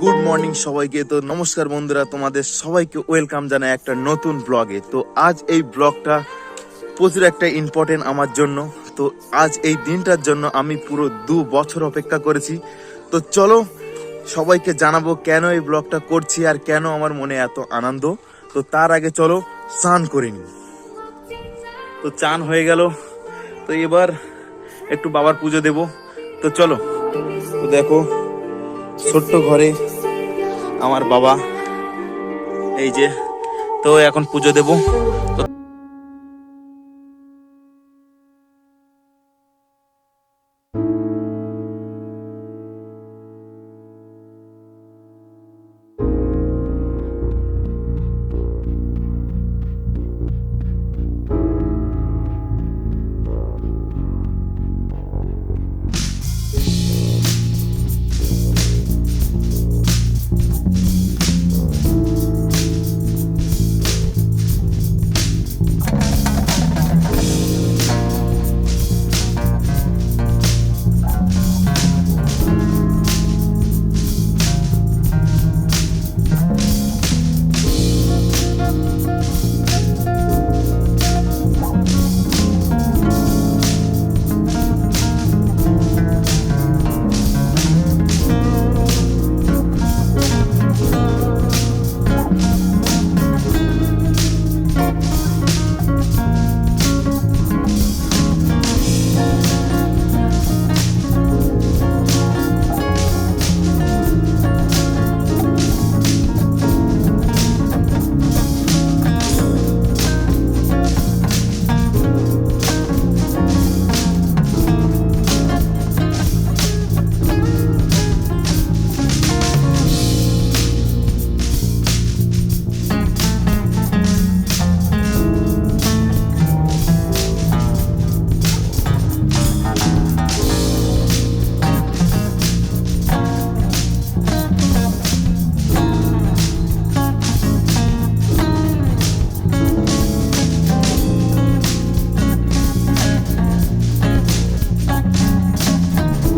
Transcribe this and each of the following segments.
Good morning সবাইকে। তো নমস্কার বন্ধুরা, তোমাদের সবাইকে ওয়েলকাম জানাই একটা নতুন ব্লগে। তো আজ এই ব্লগটা প্রচুর একটা ইম্পর্টেন্ট আমার জন্য। তো আজ এই দিনটার জন্য আমি পুরো 2 বছর অপেক্ষা করেছি। তো চলো সবাইকে জানাবো কেন এই ব্লগটা করছি আর কেন আমার মনে এত আনন্দ। তো তার আগে চলো স্নান করে নিই। তো চান হয়ে গেল, তো এবার একটু বাবার পুজো দেব। তো চলো। তো দেখো ছোট্ট ঘরে আমার বাবা, এই যে। তো এখন পুজো দেব।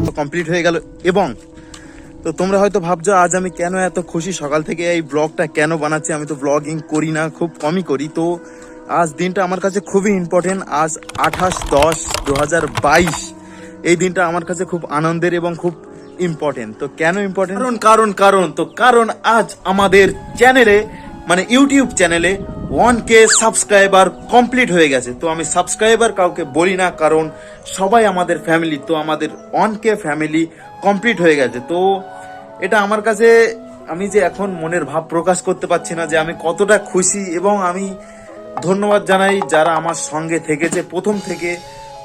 তো কমপ্লিট হয়ে গেল। এবং তো তোমরা হয়তো ভাবছো আজ আমি কেন এত খুশি, সকাল থেকে এই ব্লগটা কেন বানাচ্ছি। আমি তো ব্লগিং করি না, খুব কমই করি। তো আজ দিনটা আমার কাছে খুবই ইম্পর্টেন্ট। আজ 28/10/2022 এই দিনটা আমার কাছে খুব আনন্দের এবং খুব ইম্পর্টেন্ট। তো কেন ইম্পর্টেন্ট? কারণ আজ আমাদের চ্যানেলে, মানে ইউটিউব চ্যানেলে 1K সাবস্ক্রাইবার কমপ্লিট হয়ে গেছে। তো আমি সাবস্ক্রাইবার কাউকে বলি না, কারণ সবাই আমাদের ফ্যামিলি। তো আমাদের 1K ফ্যামিলি কমপ্লিট হয়ে গেছে। তো এটা আমার কাছে, আমি যে এখন মনের ভাব প্রকাশ করতে পারছি না যে আমি কতটা খুশি। এবং আমি ধন্যবাদ জানাই যারা আমার সঙ্গে থেকেছে প্রথম থেকে,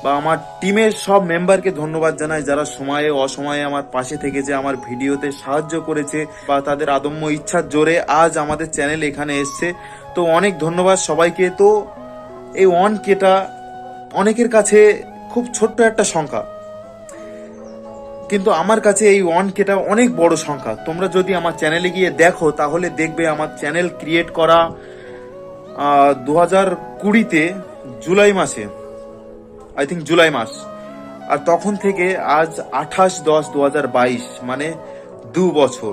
বা আমার টিমের সব মেম্বারকে ধন্যবাদ জানাই যারা সময়ে অসময়ে আমার পাশে থেকেছে, আমার ভিডিওতে সাহায্য করেছে, বা তাদের আদম্য ইচ্ছার জোরে আজ আমাদের চ্যানেল এখানে এসছে। তো অনেক ধন্যবাদ সবাইকে। তো এই 1Kটা অনেকের কাছে খুব ছোট্ট একটা সংখ্যা, কিন্তু আমার কাছে এই 1Kটা অনেক বড় সংখ্যা। তোমরা যদি আমার চ্যানেলে গিয়ে দেখো তাহলে দেখবে আমার চ্যানেল ক্রিয়েট করা 2020-তে জুলাই মাসে, আই থিঙ্ক জুলাই মাস। আর তখন থেকে আজ 28/10/2022, মানে 2 বছর।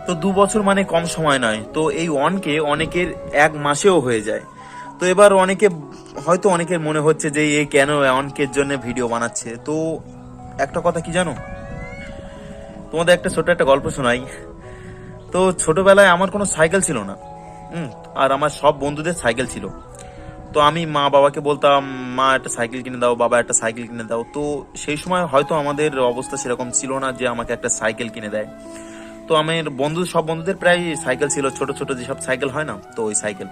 তো 2 বছর মানে কম সময় নয়। তো এই 1K অনেকের 1 মাসেও হয়ে যায়। তো এবার অনেকের মনে হচ্ছে যে এই কেন 1Kর জন্য ভিডিও বানাচ্ছে। তো একটা কথা কি জানো, তোমাদের একটা ছোট একটা গল্প শোনাই। তো ছোটবেলায় আমার কোনো সাইকেল ছিল না, আর আমার সব বন্ধুদের সাইকেল ছিল। তো আমি মা বাবাকে বলতাম, মা একটা সাইকেল কিনে দাও, বাবা একটা সাইকেল কিনে দাও। তো সেই সময় হয়তো আমাদের অবস্থা সেরকম ছিল না যে আমাকে একটা সাইকেল কিনে দেয়। তো আমার সব বন্ধুদের প্রায় সাইকেল ছিল, ছোট ছোট যেসব সাইকেল হয় না, তো ওই সাইকেল।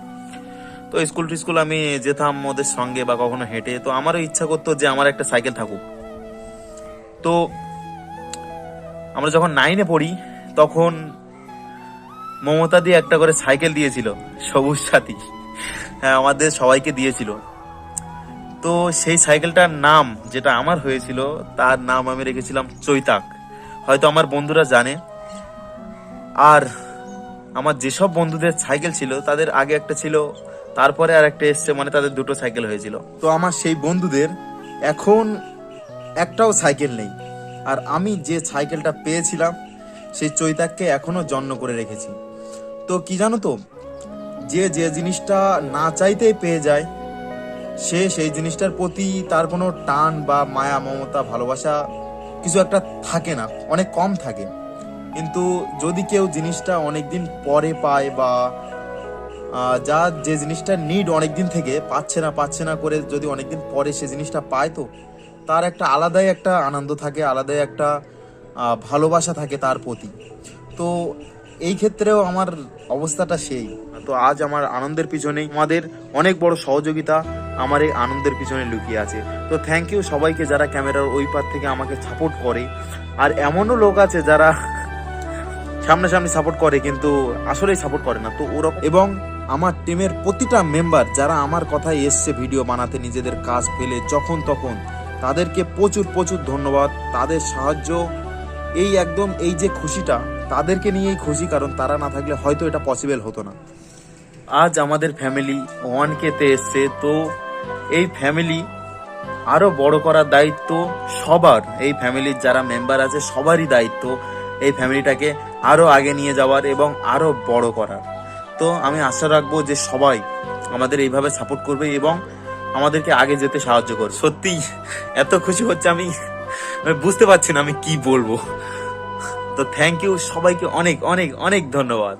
তো স্কুল আমি যেতাম ওদের সঙ্গে বা কখনো হেঁটে। তো আমারও ইচ্ছা করতো যে আমার একটা সাইকেল থাকুক। তো আমরা যখন 9-এ পড়ি তখন মমতা দিয়ে একটা করে সাইকেল দিয়েছিল, সবুজ সাথী। হ্যাঁ, আমাদের সবাইকে দিয়েছিল। তো সেই সাইকেলটার নাম যেটা আমার হয়েছিল, তার নাম আমি রেখেছিলাম চৈতাক। হয়তো আমার বন্ধুরা জানে। আর আমার যেসব বন্ধুদের সাইকেল ছিল তাদের আগে একটা ছিল, তারপরে আর একটা এসছে, মানে তাদের 2টো সাইকেল হয়েছিল। তো আমার সেই বন্ধুদের এখন একটাও সাইকেল নেই। আর আমি যে সাইকেলটা পেয়েছিলাম সেই চৈতাককে এখনো জন্ম করে রেখেছি। তো কি জানো তো, যে যে জিনিসটা না চাইতেই পেয়ে যায়, সে সেই জিনিসটার প্রতি তার কোনো টান বা মায়া মমতা ভালোবাসা কিছু একটা থাকে না, অনেক কম থাকে। কিন্তু যদি কেউ জিনিসটা অনেকদিন পরে পায় বা যা যে জিনিসটা নিড অনেকদিন থেকে পাচ্ছে না করে যদি অনেকদিন পরে সে জিনিসটা পায়, তো তার একটা আলাদাই একটা আনন্দ থাকে, আলাদাই একটা ভালোবাসা থাকে তার প্রতি। তো এই ক্ষেত্রেও আমার অবস্থাটা সেই। তো আজ আমার আনন্দের পিছনে আমাদের অনেক বড় সহযোগিতা আমার এই আনন্দের পিছনে লুকিয়ে আছে। তো থ্যাংক ইউ সবাইকে যারা ক্যামেরার ওই পার থেকে আমাকে সাপোর্ট করে। আর এমনও লোক আছে যারা সামনাসামনি সাপোর্ট করে কিন্তু আসলেই সাপোর্ট করে না। তো ওরা এবং আমার টিমের প্রতিটা মেম্বার যারা আমার কথায় এসছে ভিডিও বানাতে নিজেদের কাজ ফেলে যখন তখন, তাদেরকে প্রচুর প্রচুর ধন্যবাদ। তাদের সাহায্য, এই একদম এই যে খুশিটা তাদেরকে নিয়েই খুশি, কারণ তারা না থাকলে হয়তো এটা পসিবল হতো না। আজ আমাদের ফ্যামিলি 1K তে এসছে। তো এই ফ্যামিলি আরো বড় করার দায়িত্ব সবার, এই ফ্যামিলির যারা মেম্বার আছে সবারই দায়িত্ব এই ফ্যামিলিটাকে আরো আগে নিয়ে যাওয়ার এবং আরো বড় করার। তো আমি আশা রাখবো যে সবাই আমাদের এইভাবে সাপোর্ট করবে এবং আমাদেরকে আগে যেতে সাহায্য করবে। সত্যি এত খুশি হচ্ছে আমি বুঝতে পারছি না আমি কি বলবো। তো থ্যাংক ইউ সবাইকে, অনেক অনেক অনেক ধন্যবাদ।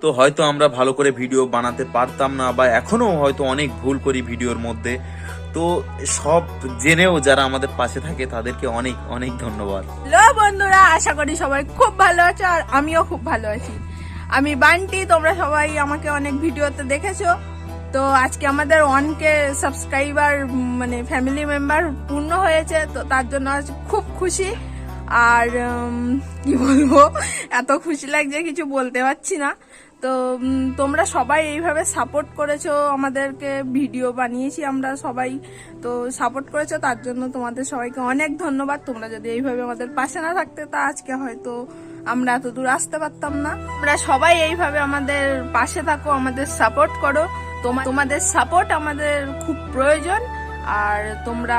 তো হয়তো আমরা ভালো করে ভিডিও বানাতে পারতাম না বা এখনো হয়তো অনেক ভুল করি ভিডিওর মধ্যে। তো সব জেনেও যারা আমাদের পাশে থাকে তাদেরকে অনেক অনেক ধন্যবাদ। হ্যালো বন্ধুরা, আশা করি সবাই খুব ভালো আছো আর আমিও খুব ভালো আছি। আমি বান্টি, তোমরা সবাই আমাকে অনেক ভিডিওতে দেখেছো। তো আজকে আমাদের 1K সাবস্ক্রাইবার মানে ফ্যামিলি মেম্বার পূর্ণ হয়েছে, তো তার জন্য আজ খুব খুশি। আর কি বলবো, এত খুশি লাগছে কিছু বলতে পারছি না। তো তোমরা সবাই এইভাবে সাপোর্ট করেছো আমাদেরকে, ভিডিও বানিয়েছি আমরা সবাই, তো সাপোর্ট করেছো তার জন্য তোমাদের সবাইকে অনেক ধন্যবাদ। তোমরা যদি এইভাবে আমাদের পাশে না থাকতে তা আজকে হয়তো আমরা এত দূর আসতে পারতাম না। তোমরা সবাই এইভাবে আমাদের পাশে থাকো, আমাদের সাপোর্ট করো। তোমাদের সাপোর্ট আমাদের খুব প্রয়োজন। আর তোমরা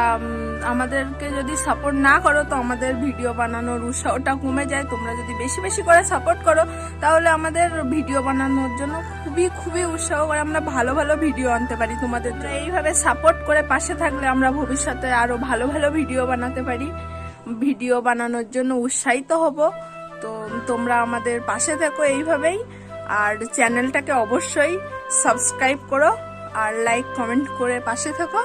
আমাদেরকে যদি সাপোর্ট না করো তো আমাদের ভিডিও বানানোর উৎসাহটা কমে যায়। তোমরা যদি বেশি বেশি করে সাপোর্ট করো তাহলে আমাদের ভিডিও বানানোর জন্য খুবই খুবই উৎসাহ করে, আমরা ভালো ভালো ভিডিও আনতে পারি। তোমাদের এইভাবে সাপোর্ট করে পাশে থাকলে আমরা ভবিষ্যতে আরো ভালো ভালো ভিডিও বানাতে পারি, ভিডিও বানানোর জন্য উৎসাহিত হব। তো তোমরা আমাদের পাশে থেকো এইভাবেই, আর চ্যানেলটাকে অবশ্যই সাবস্ক্রাইব করো আর লাইক কমেন্ট করে পাশে থেকো।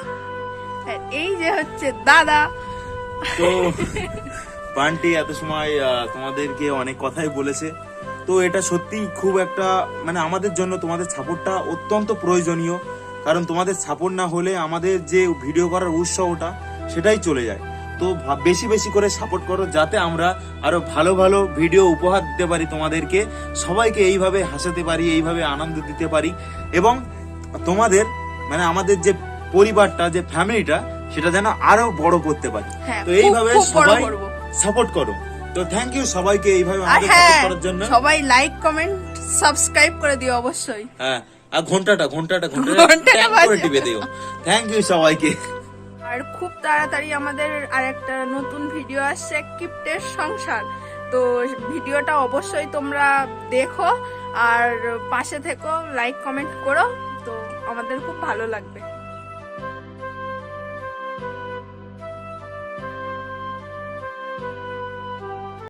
এই যে হচ্ছে দাদা। তো বান্টি এত সময় তোমাদেরকে অনেক কথাই বলেছে। তো এটা সত্যি খুব একটা মানে আমাদের জন্য তোমাদের সাপোর্টটা অত্যন্ত প্রয়োজনীয়, কারণ তোমাদের সাপোর্ট না হলে আমাদের যে ভিডিও করার উৎসাহটা সেটাই চলে যায়। তো বেশি বেশি করে সাপোর্ট করো যাতে আমরা আরো ভালো ভালো ভিডিও উপহার দিতে পারি তোমাদেরকে, সবাইকে এইভাবে হাসাতে পারি, এইভাবে আনন্দ দিতে পারি এবং তোমাদের মানে আমাদের যে পরিবারটা, যে ফ্যামিলিটা, সেটা যেন আরো বড় করতে পারি। তো এইভাবে সবাই সাপোর্ট করো। তো থ্যাংক ইউ সবাইকে এইভাবে আমাদের সাপোর্ট করার জন্য। সবাই লাইক কমেন্ট সাবস্ক্রাইব করে দিও অবশ্যই। হ্যাঁ, আর ঘন্টাটা করে টিপে দিও। থ্যাংক ইউ সবাইকে। আর খুব তাড়াতাড়ি আমাদের আরেকটা নতুন ভিডিও আসছে, কিপ্টের সংসার। তো ভিডিওটা অবশ্যই তোমরা দেখো আর পাশে থেকো, লাইক কমেন্ট করো, তো আমাদের খুব ভালো লাগবে।